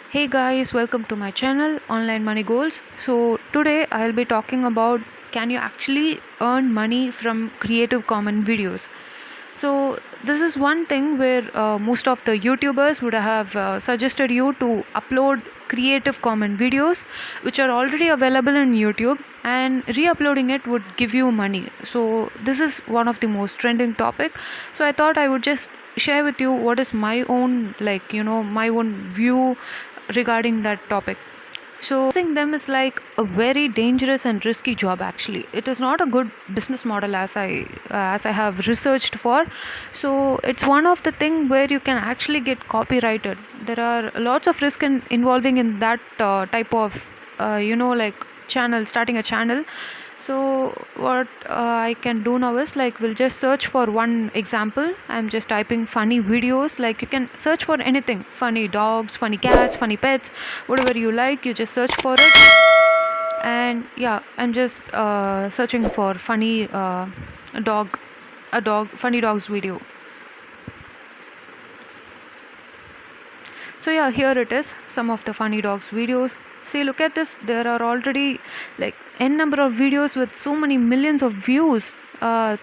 Hey guys, welcome to my channel Online Money Goals. So today I'll be talking about, can you actually earn money from Creative Commons videos? So this is one thing where most of the YouTubers would have suggested you to upload Creative Commons videos which are already available in YouTube, and re-uploading it would give you money. So this is one of the most trending topic. So I thought I would just share with you what is my own, my own view regarding that topic. So using them is like a very dangerous and risky job. Actually, it is not a good business model, as I have researched for. So it's one of the thing where you can actually get copyrighted. There are lots of risk involving in that type of like channel, starting a channel. So what I can do now is, like, we'll just search for one example. I'm just typing funny videos. Like, you can search for anything: funny dogs, funny cats, funny pets, whatever you like. You just search for it. And yeah, I'm just searching for funny dog a dog funny dogs video. So yeah, here it is, some of the funny dogs videos. See, look at this. There are already like n number of videos with so many millions of views.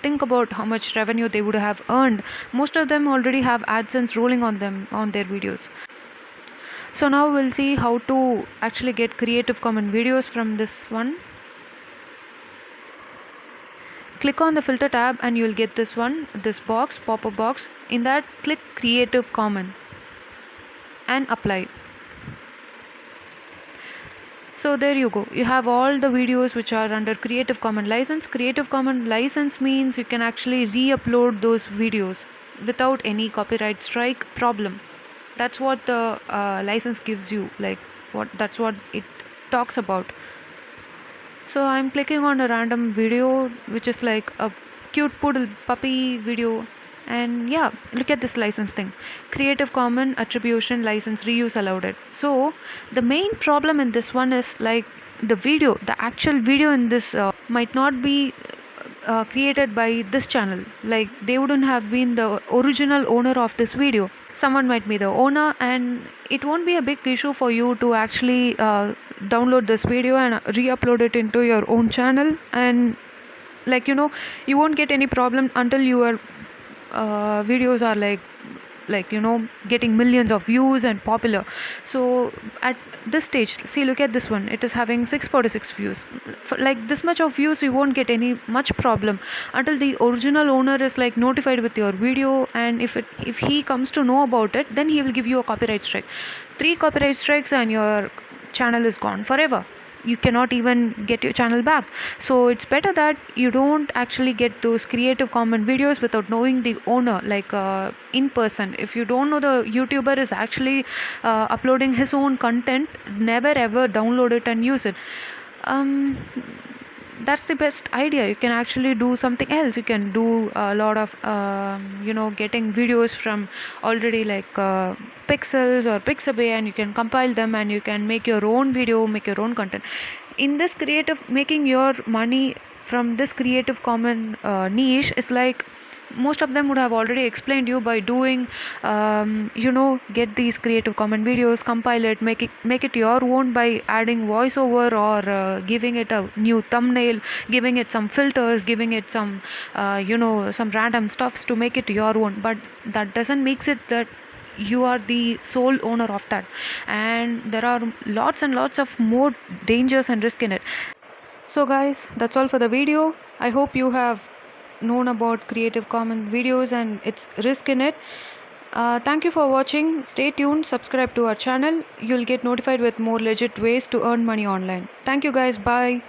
Think about how much revenue they would have earned. Most of them already have AdSense rolling on them on their videos. So now we'll see how to actually get Creative Commons videos from this one. Click on the filter tab and you'll get this one, this box, pop-up box. In that, click Creative Commons and apply. So there you go. You have all the videos which are under Creative Commons license. Creative Commons license means you can actually re-upload those videos without any copyright strike problem. That's what the license gives you. That's what it talks about. So I'm clicking on a random video which is like a cute poodle puppy video. And yeah, look at this license thing: Creative Commons attribution license, reuse allowed it. So the main problem in this one is, like, the actual video in this might not be created by this channel. Like, they wouldn't have been the original owner of this video. Someone might be the owner, and it won't be a big issue for you to actually download this video and re-upload it into your own channel. And, like, you won't get any problem until your videos are getting millions of views and popular. So at this stage, see, look at this one. It is having 646 views. For like this much of views, you won't get any much problem until the original owner is like notified with your video. And if he comes to know about it, then he will give you a copyright strike. 3 copyright strikes and your channel is gone forever. You cannot even get your channel back. So it's better that you don't actually get those Creative Commons videos without knowing the owner, like in person. If you don't know the YouTuber is actually uploading his own content, never ever download it and use it. um, that's the best idea. You can actually do something else. You can do a lot of getting videos from already, like pixels or pixabay, and you can compile them and you can make your own video, make your own content. In this creative, making your money from this Creative Commons niche is like, most of them would have already explained you by doing, get these Creative Commons videos, compile it, make it your own by adding voiceover, or giving it a new thumbnail, giving it some filters, giving it some some random stuffs to make it your own. But that doesn't makes it that you are the sole owner of that. And there are lots and lots of more dangers and risk in it. So guys, that's all for the video. I hope you have known about Creative Commons videos and its risk in it. Thank you for watching. Stay tuned, subscribe to our channel. You'll get notified with more legit ways to earn money online. Thank you guys. Bye.